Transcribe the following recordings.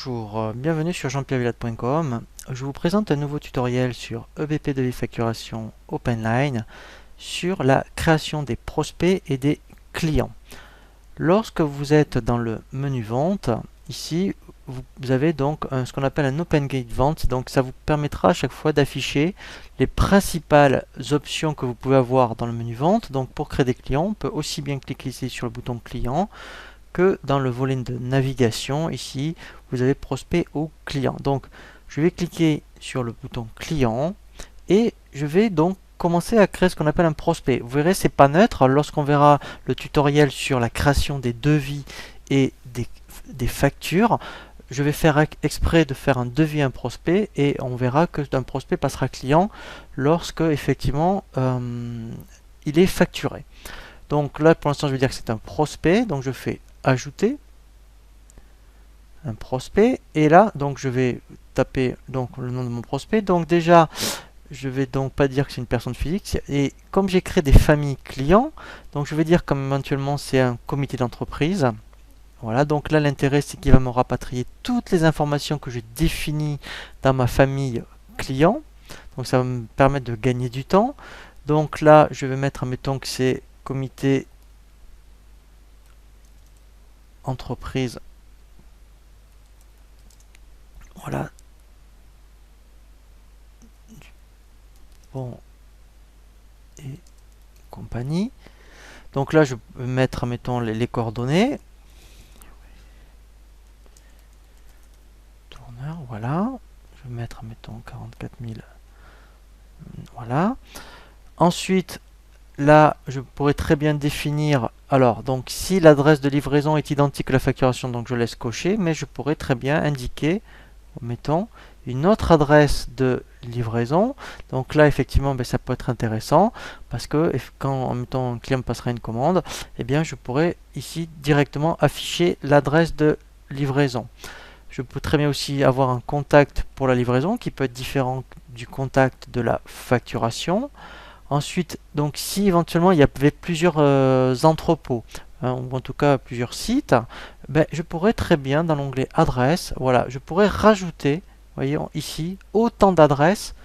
Bonjour, bienvenue sur jean-pierre-villade.com. Je vous présente un nouveau tutoriel sur EBP de facturation OpenLine sur la création des prospects et des clients. Lorsque vous êtes dans le menu vente, ici vous avez donc ce qu'on appelle un Open Gate Vente, donc ça vous permettra à chaque fois d'afficher les principales options que vous pouvez avoir dans le menu vente. Donc pour créer des clients, on peut aussi bien cliquer ici sur le bouton client que dans le volet de navigation. Ici vous avez prospect ou client. Donc je vais cliquer sur le bouton client et je vais donc commencer à créer ce qu'on appelle un prospect. Vous verrez, c'est pas neutre. Lorsqu'on verra le tutoriel sur la création des devis et des factures, je vais faire exprès de faire un devis un prospect et on verra que d'un prospect passera client lorsque effectivement il est facturé. Donc là pour l'instant je vais dire que c'est un prospect, donc je fais ajouter un prospect et là donc je vais taper donc le nom de mon prospect. Donc déjà je vais donc pas dire que c'est une personne physique, et comme j'ai créé des familles clients, donc je vais dire comme éventuellement c'est un comité d'entreprise. Voilà, donc là l'intérêt c'est qu'il va me rapatrier toutes les informations que j'ai définies dans ma famille client, donc ça va me permettre de gagner du temps. Donc là je vais mettre, admettons que c'est comité entreprise, voilà, bon et compagnie. Donc là je vais mettre, mettons, les coordonnées, tourneur, voilà, je vais mettre, mettons, 44 000, voilà. Ensuite là je pourrais très bien définir, alors donc si l'adresse de livraison est identique à la facturation, donc je laisse cocher, mais je pourrais très bien indiquer, mettons, une autre adresse de livraison. Donc là effectivement ça peut être intéressant parce que quand en mettant un client me passera une commande, eh bien je pourrais ici directement afficher l'adresse de livraison. Je peux très bien aussi avoir un contact pour la livraison qui peut être différent du contact de la facturation. Ensuite, donc si éventuellement il y avait plusieurs entrepôts, ou en tout cas plusieurs sites, je pourrais très bien dans l'onglet adresse, voilà, je pourrais rajouter, voyons ici, autant d'adresses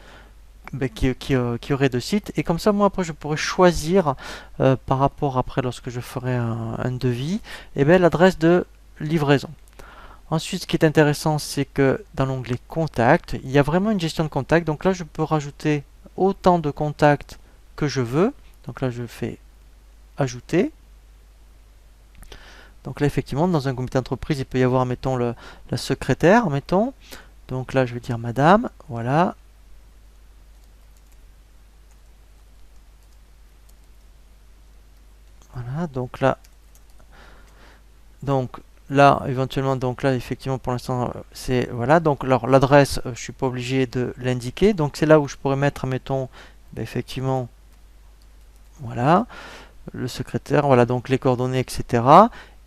qui auraient de sites, et comme ça moi après je pourrais choisir par rapport après lorsque je ferai un devis, l'adresse de livraison. Ensuite, ce qui est intéressant, c'est que dans l'onglet contact, il y a vraiment une gestion de contact. Donc là, je peux rajouter autant de contacts que je veux. Donc là je fais ajouter. Donc là effectivement dans un comité d'entreprise il peut y avoir, mettons, la secrétaire, mettons. Donc là je vais dire madame, voilà. Voilà, donc là éventuellement, donc là effectivement pour l'instant c'est, voilà, donc alors l'adresse je suis pas obligé de l'indiquer, donc c'est là où je pourrais mettre, mettons, effectivement, voilà, le secrétaire, voilà, donc les coordonnées, etc.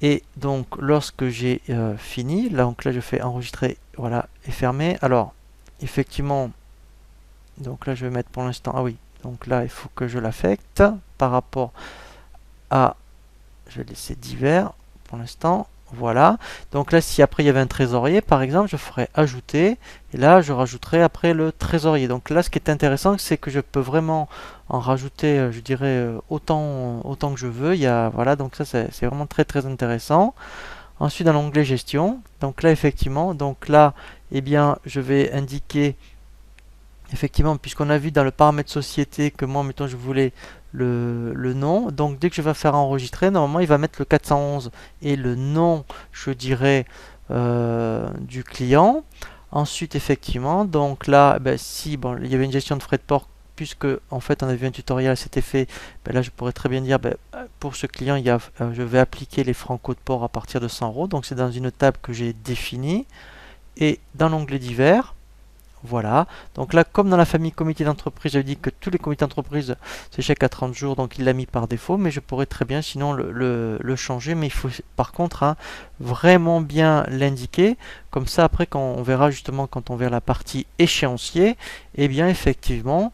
Et donc lorsque j'ai fini, donc là je fais enregistrer, voilà, et fermer. Alors effectivement, donc là je vais mettre pour l'instant, ah oui, donc là il faut que je l'affecte par rapport à, je vais laisser divers pour l'instant. Voilà, donc là si après il y avait un trésorier par exemple, je ferais ajouter et là je rajouterai après le trésorier. Donc là ce qui est intéressant c'est que je peux vraiment en rajouter, je dirais, autant que je veux. Il y a, voilà, donc ça c'est vraiment très très intéressant. Ensuite dans l'onglet gestion, donc là effectivement, donc là bien je vais indiquer effectivement, puisqu'on a vu dans le paramètre société que moi, mettons, je voulais le nom. Donc dès que je vais faire enregistrer, normalement il va mettre le 411 et le nom, je dirais, du client. Ensuite effectivement, donc là si il y avait une gestion de frais de port, puisque en fait on a vu un tutoriel à cet effet, là je pourrais très bien dire pour ce client je vais appliquer les franco de port à partir de 100 €. Donc c'est dans une table que j'ai définie, et dans l'onglet divers, voilà, donc là comme dans la famille comité d'entreprise, j'avais dit que tous les comités d'entreprise s'échec à 30 jours, donc il l'a mis par défaut, mais je pourrais très bien sinon le changer, mais il faut par contre vraiment bien l'indiquer, comme ça après quand on verra justement, quand on verra la partie échéancier, et bien effectivement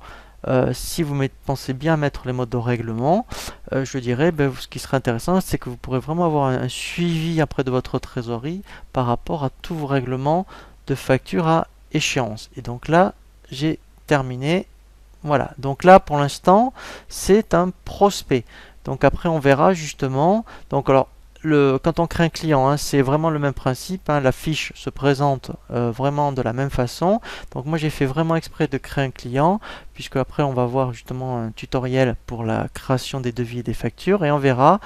si vous pensez bien mettre les modes de règlement, je dirais, ben, ce qui serait intéressant, c'est que vous pourrez vraiment avoir un suivi après de votre trésorerie par rapport à tous vos règlements de facture à échéance. Et donc là, j'ai terminé. Voilà, donc là pour l'instant c'est un prospect. Donc après on verra justement. Donc alors quand on crée un client, hein, c'est vraiment le même principe, hein, la fiche se présente vraiment de la même façon. Donc moi j'ai fait vraiment exprès de créer un client, puisque après on va voir justement un tutoriel pour la création des devis et des factures, et on verra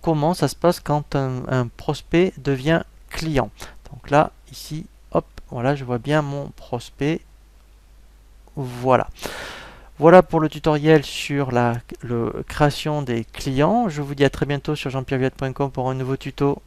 comment ça se passe quand un prospect devient client. Donc là, ici, hop, voilà, je vois bien mon prospect. Voilà. Voilà pour le tutoriel sur la création des clients. Je vous dis à très bientôt sur jeanpierreviette.com pour un nouveau tuto.